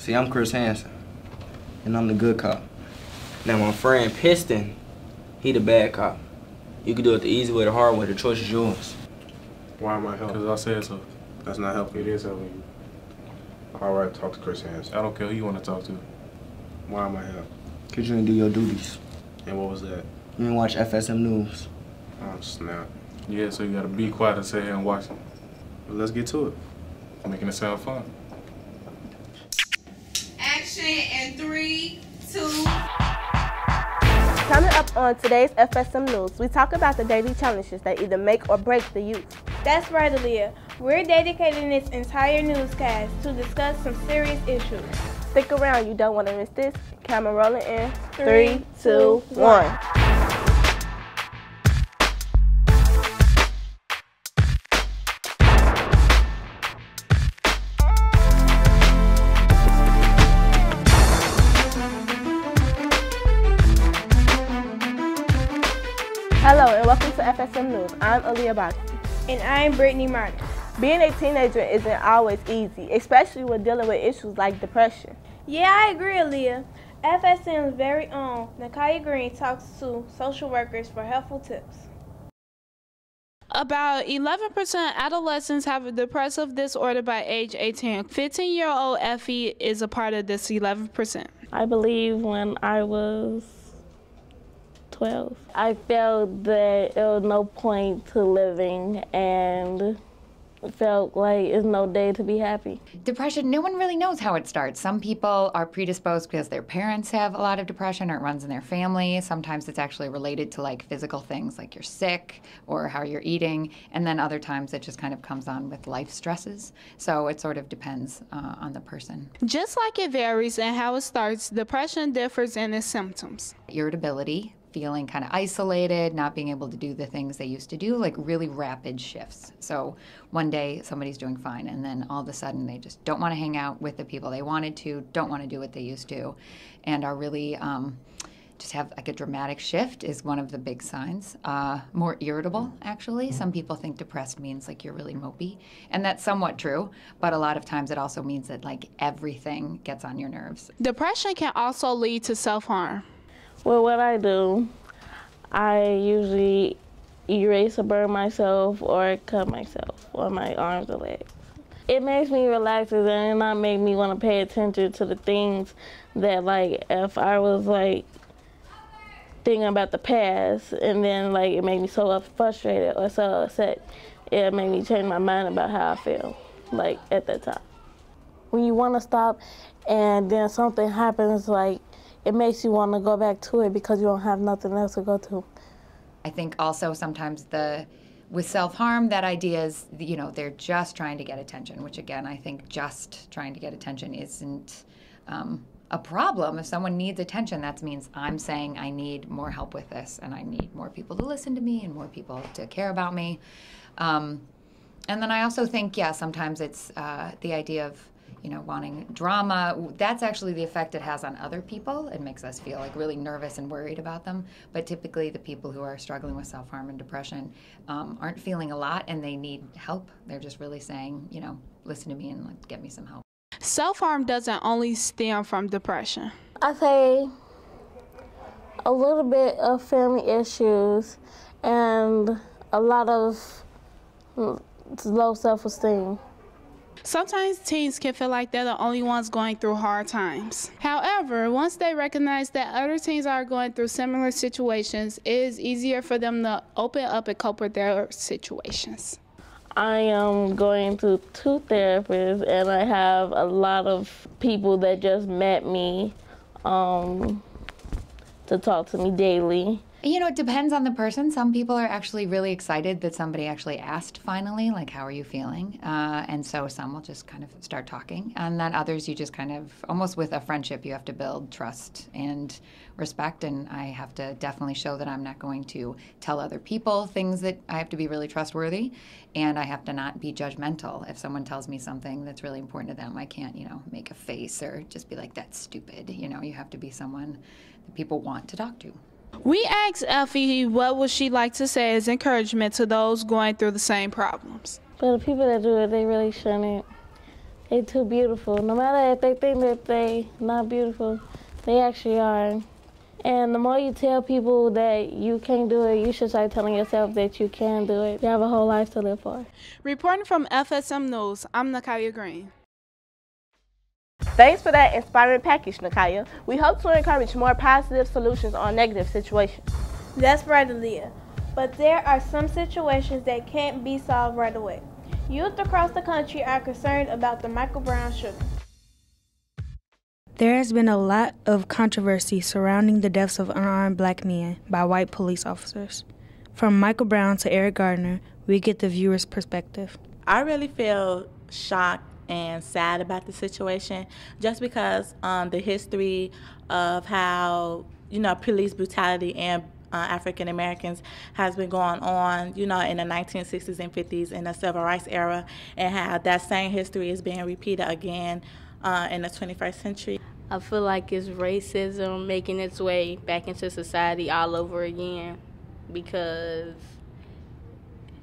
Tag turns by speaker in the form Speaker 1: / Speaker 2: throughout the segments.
Speaker 1: See, I'm Chris Hansen, and I'm the good cop. Now, my friend Piston, he the bad cop. You can do it the easy way, the hard way. The choice is yours.
Speaker 2: Why am I helping?
Speaker 3: Because I said so.
Speaker 2: That's not helping. It is helping you. All right, talk to Chris Hansen.
Speaker 3: I don't care who you want to talk to.
Speaker 2: Why am I here?
Speaker 1: Because you didn't do your duties.
Speaker 2: And what was that?
Speaker 1: You didn't watch FSM News.
Speaker 2: Oh, snap.
Speaker 3: Yeah, so you got to be quiet and sit here and watch it.
Speaker 2: Well, let's get to it.
Speaker 3: Making it sound fun.
Speaker 4: Action in 3, 2.
Speaker 5: Coming up on today's FSM News, we talk about the daily challenges that either make or break the youth.
Speaker 6: That's right, Aaliyah. We're dedicating this entire newscast to discuss some serious issues.
Speaker 5: Stick around, you don't want to miss this. Camera rolling in 3, 2, 1. Hello and welcome to FSM News. I'm Aaliyah Bach.
Speaker 6: And I'm Brittany Martin.
Speaker 5: Being a teenager isn't always easy, especially when dealing with issues like depression.
Speaker 6: Yeah, I agree, Aaliyah. FSM's very own Nakaya Green talks to social workers for helpful tips.
Speaker 7: About 11% adolescents have a depressive disorder by age 18. 15-year-old Effie is a part of this 11%.
Speaker 8: I believe when I was 12, I felt that there was no point to living and felt like it's no day to be happy.
Speaker 9: Depression, no one really knows how it starts. Some people are predisposed because their parents have a lot of depression or it runs in their family. Sometimes it's actually related to like physical things like you're sick or how you're eating. And then other times it just kind of comes on with life stresses. So it sort of depends on the person.
Speaker 7: Just like it varies in how it starts, depression differs in its symptoms.
Speaker 9: Irritability, feeling kind of isolated, not being able to do the things they used to do, like really rapid shifts. So one day somebody's doing fine and then all of a sudden they just don't want to hang out with the people they wanted to, don't want to do what they used to, and are really just have like a dramatic shift is one of the big signs. More irritable, actually. Some people think depressed means like you're really mopey, and that's somewhat true, but a lot of times it also means that like everything gets on your nerves.
Speaker 7: Depression can also lead to self-harm.
Speaker 8: Well, what I do, I usually erase or burn myself or cut myself on my arms or legs. It makes me relax and it not make me want to pay attention to the things that, like, if I was, like, thinking about the past and then, like, it made me so frustrated or so upset, it made me change my mind about how I feel, like, at that time. When you want to stop and then something happens, like, it makes you want to go back to it because you don't have nothing else to go to.
Speaker 9: I think also sometimes with self-harm, that idea is, you know, they're just trying to get attention, which again, I think just trying to get attention isn't a problem. If someone needs attention, that means I'm saying I need more help with this and I need more people to listen to me and more people to care about me. And then I also think, yeah, sometimes it's the idea of, you know, wanting drama. That's actually the effect it has on other people. It makes us feel like really nervous and worried about them. But typically the people who are struggling with self-harm and depression aren't feeling a lot and they need help. They're just really saying, you know, listen to me and like, get me some help.
Speaker 7: Self-harm doesn't only stem from depression.
Speaker 8: I say a little bit of family issues and a lot of low self-esteem.
Speaker 7: Sometimes teens can feel like they're the only ones going through hard times. However, once they recognize that other teens are going through similar situations, it is easier for them to open up and cope with their situations.
Speaker 8: I am going to 2 therapists and I have a lot of people that just met me to talk to me daily.
Speaker 9: You know, it depends on the person. Some people are actually really excited that somebody actually asked finally, like, how are you feeling? And so some will just kind of start talking. And then others, you just kind of, almost with a friendship, you have to build trust and respect. And I have to definitely show that I'm not going to tell other people things that I have to be really trustworthy. And I have to not be judgmental. If someone tells me something that's really important to them, I can't, you know, make a face or just be like, that's stupid. You know, you have to be someone that people want to talk to.
Speaker 7: We asked Effie what would she like to say as encouragement to those going through the same problems.
Speaker 8: But the people that do it, they really shouldn't. they too beautiful. No matter if they think that they not beautiful, they actually are. And the more you tell people that you can't do it, you should start telling yourself that you can do it. You have a whole life to live for.
Speaker 7: Reporting from FSM News, I'm Nakaya Green.
Speaker 5: Thanks for that inspiring package, Nakaya. We hope to encourage more positive solutions on negative situations.
Speaker 6: That's right, Aaliyah. But there are some situations that can't be solved right away. Youth across the country are concerned about the Michael Brown shooting.
Speaker 10: There has been a lot of controversy surrounding the deaths of unarmed black men by white police officers. From Michael Brown to Eric Gardner, we get the viewer's perspective.
Speaker 11: I really feel shocked and sad about the situation just because the history of how, police brutality and African Americans has been going on, in the 1960s and 50s in the civil rights era, and how that same history is being repeated again in the 21st century.
Speaker 12: I feel like it's racism making its way back into society all over again, because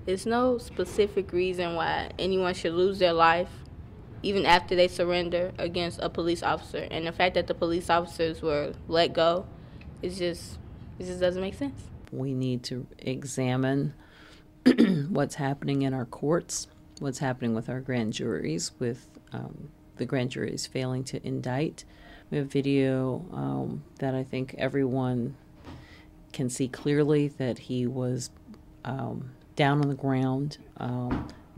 Speaker 12: there's no specific reason why anyone should lose their life even after they surrender against a police officer. And the fact that the police officers were let go, it just doesn't make sense.
Speaker 13: We need to examine what's happening in our courts, what's happening with our grand juries, with the grand juries failing to indict. We have video that I think everyone can see clearly that he was down on the ground,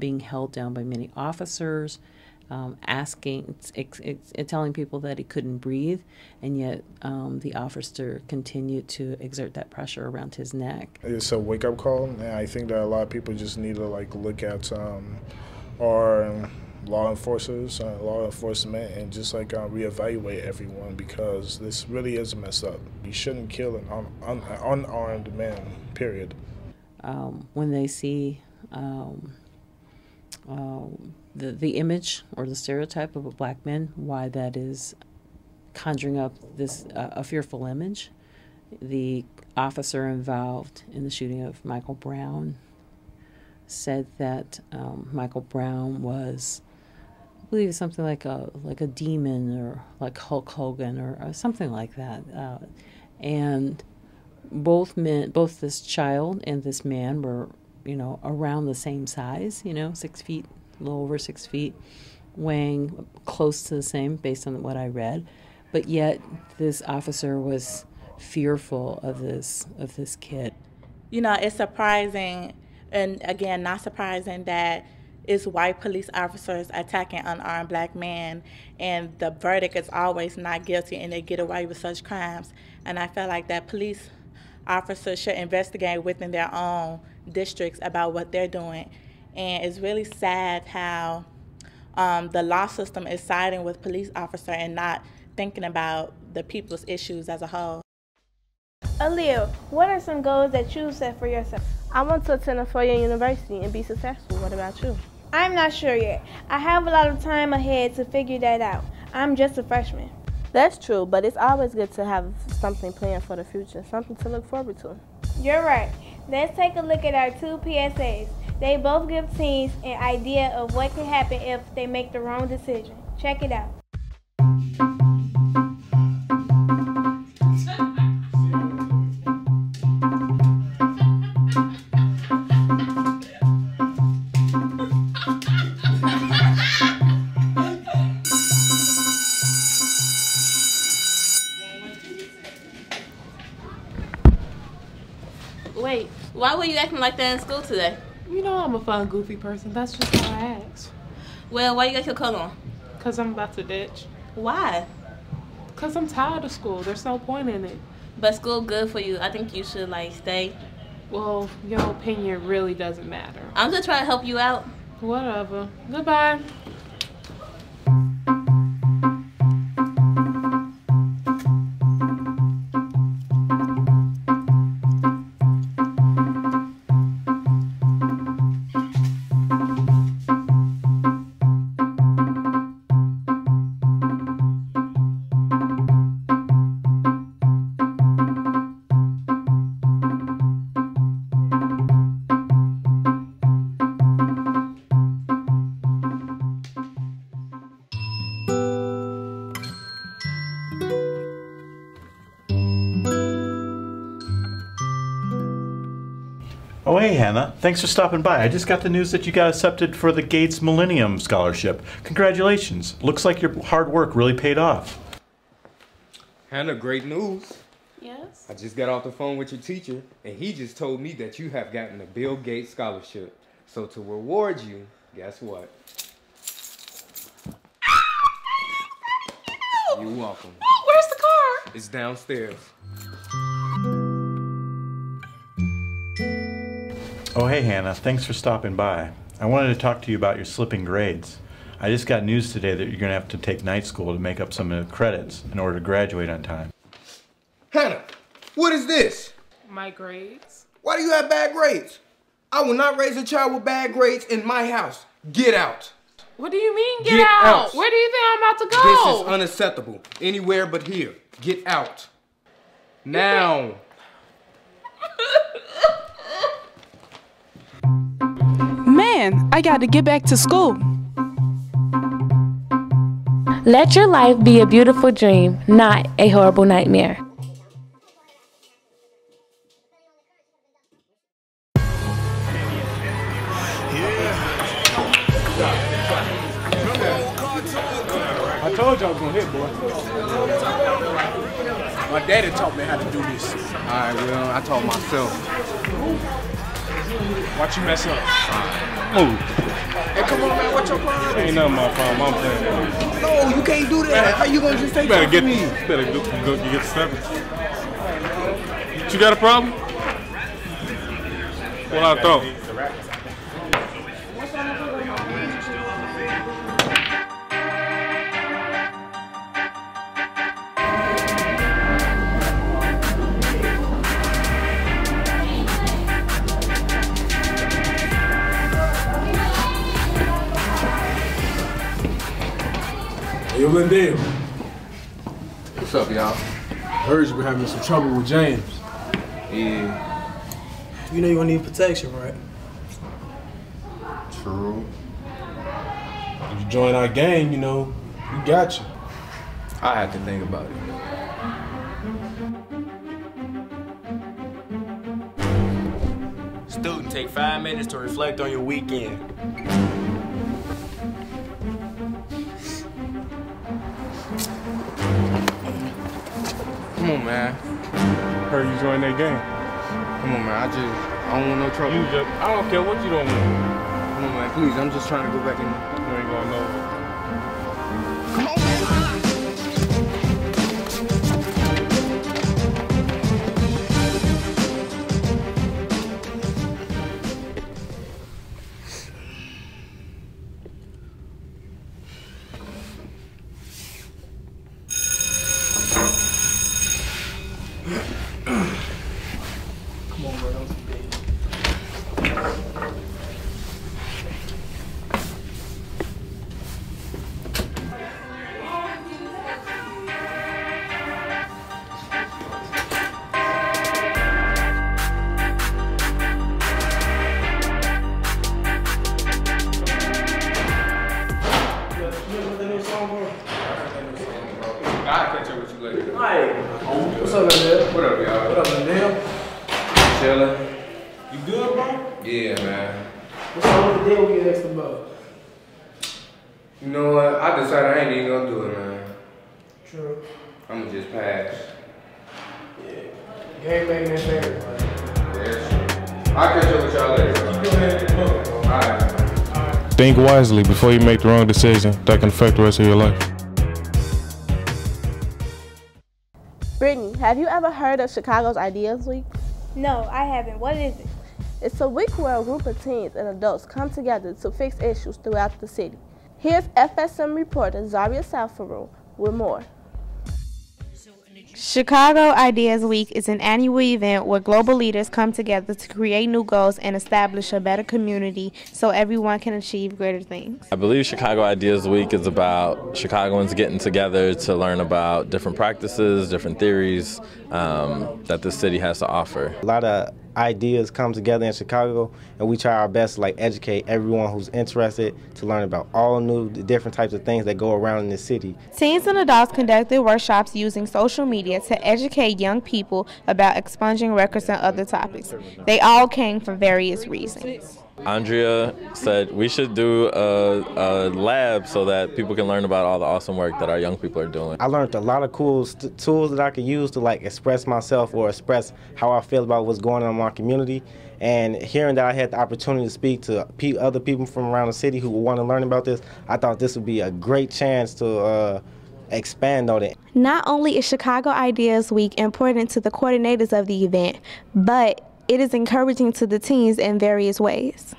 Speaker 13: being held down by many officers, telling people that he couldn't breathe, and yet the officer continued to exert that pressure around his neck.
Speaker 2: It's a wake-up call, and I think that a lot of people just need to look at our law enforcement, and just reevaluate everyone, because this really is messed up. You shouldn't kill an unarmed man, period.
Speaker 13: When they see the image or the stereotype of a black man, why that is conjuring up this a fearful image. The officer involved in the shooting of Michael Brown said that Michael Brown was, I believe, something like a demon, or like Hulk Hogan, or something like that. And both this child and this man were, around the same size, 6 feet, a little over 6 feet, weighing close to the same based on what I read. But yet this officer was fearful of this kid.
Speaker 11: It's surprising, and again, not surprising, that it's white police officers attacking unarmed black men, and the verdict is always not guilty, and they get away with such crimes. And I feel like that police officers should investigate within their own districts about what they're doing. And it's really sad how the law system is siding with police officers and not thinking about the people's issues as a whole.
Speaker 6: Aaliyah, what are some goals that you set for yourself?
Speaker 5: I want to attend a four-year university and be successful. What about you?
Speaker 6: I'm not sure yet. I have a lot of time ahead to figure that out. I'm just a freshman.
Speaker 5: That's true, but it's always good to have something planned for the future, something to look forward to.
Speaker 6: You're right. Let's take a look at our two PSAs. They both give teens an idea of what can happen if they make the wrong decision. Check it out.
Speaker 12: Wait, why were you acting like that in school today?
Speaker 14: You know I'm a fun, goofy person. That's just how I act.
Speaker 12: Well, why you got your coat on?
Speaker 14: Because I'm about to ditch.
Speaker 12: Why?
Speaker 14: Because I'm tired of school. There's no point in it.
Speaker 12: But school good for you. I think you should, stay.
Speaker 14: Well, your opinion really doesn't matter.
Speaker 12: I'm just trying to help you out.
Speaker 14: Whatever. Goodbye.
Speaker 15: Oh, hey, Hannah. Thanks for stopping by. I just got the news that you got accepted for the Gates Millennium Scholarship. Congratulations. Looks like your hard work really paid off.
Speaker 16: Hannah, great news.
Speaker 12: Yes?
Speaker 16: I just got off the phone with your teacher, and he just told me that you have gotten a Bill Gates Scholarship. So to reward you, guess what? You're welcome.
Speaker 12: Oh, where's the car?
Speaker 16: It's downstairs.
Speaker 15: Oh, hey, Hannah. Thanks for stopping by. I wanted to talk to you about your slipping grades. I just got news today that you're going to have to take night school to make up some of the credits in order to graduate on time.
Speaker 16: Hannah, what is this?
Speaker 14: My grades.
Speaker 16: Why do you have bad grades? I will not raise a child with bad grades in my house. Get out.
Speaker 14: What do you mean, get out? Where do you think I'm about to go?
Speaker 16: This is unacceptable. Anywhere but here. Get out. Now.
Speaker 7: Man, I got to get back to school.
Speaker 17: Let your life be a beautiful dream, not a horrible nightmare.
Speaker 18: I told you I was gonna hit, boy. My daddy taught me how to do this.
Speaker 16: Alright, well, I taught myself.
Speaker 18: Watch you mess up.
Speaker 16: Move.
Speaker 18: Hey, come on, man. What's your problem? Ain't nothing my problem. I'm playing.
Speaker 16: No, you can't do that. How you gonna just take that from me?
Speaker 3: Better go get the stepping. You got a problem? What I thought.
Speaker 18: Yo, Lindale.
Speaker 16: What's up, y'all?
Speaker 18: Heard you been having some trouble with James.
Speaker 16: Yeah.
Speaker 19: You know you're gonna need protection, right?
Speaker 16: True.
Speaker 18: If you join our gang, you know, we got you.
Speaker 16: I have to think about it.
Speaker 1: Student, take 5 minutes to reflect on your weekend.
Speaker 16: Come on, man.
Speaker 3: Heard you joined that game.
Speaker 16: Come on, man. I don't want no trouble.
Speaker 3: I don't care what you don't want.
Speaker 16: Come on, man. Please, I'm just trying to go back in.
Speaker 3: You ain't going nowhere.
Speaker 16: Come on, man.
Speaker 19: Come on, bro. Don't be big.
Speaker 16: I'll catch up with you later.
Speaker 19: Hi. What's up, Lindale?
Speaker 16: What up, y'all?
Speaker 19: What up, Lindale?
Speaker 16: Chillin'.
Speaker 19: You good, bro?
Speaker 16: Yeah, man.
Speaker 19: What's up with the deal we get asked about?
Speaker 16: You know what? I decided I ain't even gonna do it, man.
Speaker 19: True.
Speaker 16: I'm gonna just pass.
Speaker 19: Yeah. Game banging is everybody.
Speaker 16: Yeah. I'll catch up with y'all later.
Speaker 19: You go ahead and book.
Speaker 16: Alright.
Speaker 3: Think wisely before you make the wrong decision that can affect the rest of your life.
Speaker 5: Brittany, have you ever heard of Chicago's Ideas Week?
Speaker 6: No, I haven't. What is it?
Speaker 5: It's a week where a group of teens and adults come together to fix issues throughout the city. Here's FSM reporter Zaria Salfaru with more.
Speaker 20: Chicago Ideas Week is an annual event where global leaders come together to create new goals and establish a better community so everyone can achieve greater things.
Speaker 21: I believe Chicago Ideas Week is about Chicagoans getting together to learn about different practices, different theories that the city has to offer.
Speaker 22: A lot of
Speaker 4: ideas come together in Chicago, and we try our best to like educate everyone who's interested to learn about all new different types of things that go around in the city.
Speaker 20: Teens and adults conducted workshops using social media to educate young people about expunging records and other topics. They all came for various reasons.
Speaker 21: Andrea said we should do a lab so that people can learn about all the awesome work that our young people are doing.
Speaker 4: I learned a lot of cool tools that I could use to like express myself or express how I feel about what's going on in my community. And hearing that I had the opportunity to speak to other people from around the city who want to learn about this, I thought this would be a great chance to expand on it.
Speaker 20: Not only is Chicago Ideas Week important to the coordinators of the event, but it is encouraging to the teens in various ways.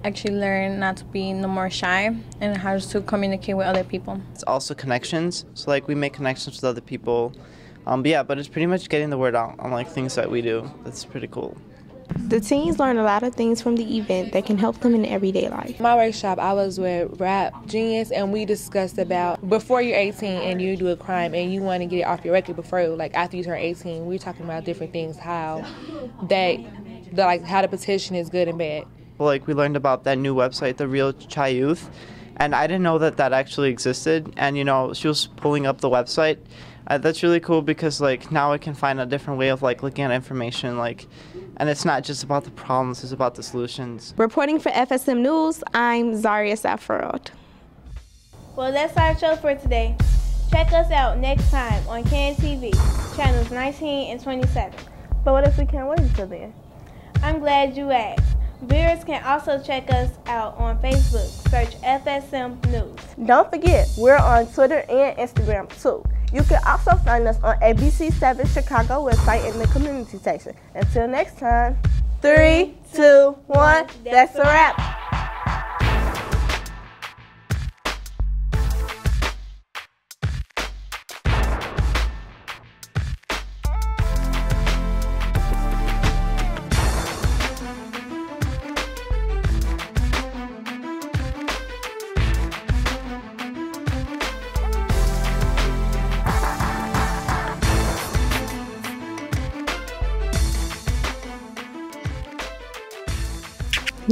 Speaker 22: Actually learn not to be no more shy and how to communicate with other people.
Speaker 23: It's also connections, so like we make connections with other people. But it's pretty much getting the word out on like things that we do. That's pretty cool.
Speaker 20: The teens learn a lot of things from the event that can help them in everyday life.
Speaker 24: My workshop, I was with Rap Genius, and we discussed about before you're 18 and you do a crime and you want to get it off your record before, like after you turn 18, we're talking about different things, how the petition is good and bad.
Speaker 23: Well, like we learned about that new website, the Real Chai Youth, and I didn't know that actually existed. And she was pulling up the website. That's really cool because like now I can find a different way of like looking at information, and it's not just about the problems, it's about the solutions.
Speaker 20: Reporting for FSM News, I'm Zaria Safarod.
Speaker 6: Well, that's our show for today. Check us out next time on KNTV, channels 19 and 27.
Speaker 5: But what if we can't wait until then?
Speaker 6: I'm glad you asked. Viewers can also check us out on Facebook. Search FSM News.
Speaker 5: Don't forget, we're on Twitter and Instagram too. You can also find us on ABC7 Chicago website in the community section. Until next time, 3, 2, 1, that's a wrap.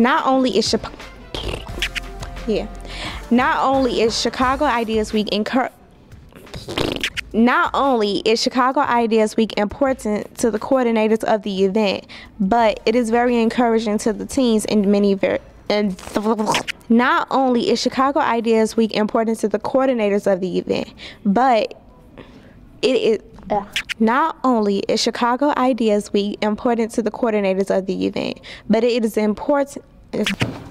Speaker 20: Not only is Chicago Ideas Week important to the coordinators of the event, but it is very encouraging to the teens in many Not only is Chicago Ideas Week important to the coordinators of the event, but it is not only is Chicago Ideas Week important to the coordinators of the event, but it is important.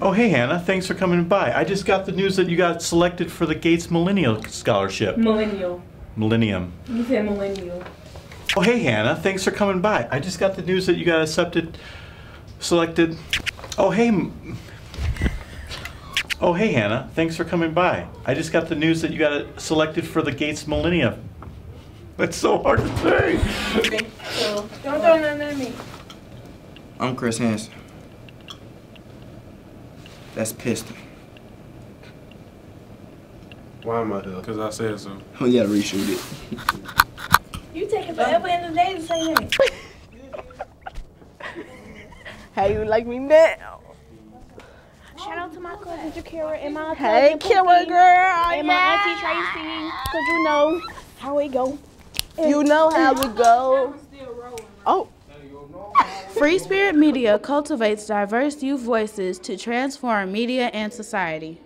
Speaker 15: Oh, hey, Hannah. Thanks for coming by. I just got the news that you got selected for the Gates Millennial Scholarship.
Speaker 12: Millennium.
Speaker 15: You
Speaker 12: said millennial.
Speaker 15: Oh, hey, Hannah. Thanks for coming by. I just got the news that you got selected. Oh, hey, Hannah. Thanks for coming by. I just got the news that you got selected for the Gates Millennium. That's so hard to say.
Speaker 6: So, don't throw nothing at me.
Speaker 1: I'm Chris Hansen. That's Piston.
Speaker 18: Why am I here? Because I said so.
Speaker 1: We gotta reshoot it.
Speaker 6: You taking forever in the day to say that.
Speaker 5: How you like me now?
Speaker 6: Shout out to my cousin Jakira and my
Speaker 5: Hey,
Speaker 6: cousin
Speaker 5: Killer
Speaker 6: Pookie
Speaker 5: girl.
Speaker 6: and my auntie Tracy, cause you know how it go.
Speaker 5: You know how we go. Oh.
Speaker 7: Free Spirit Media cultivates diverse youth voices to transform media and society.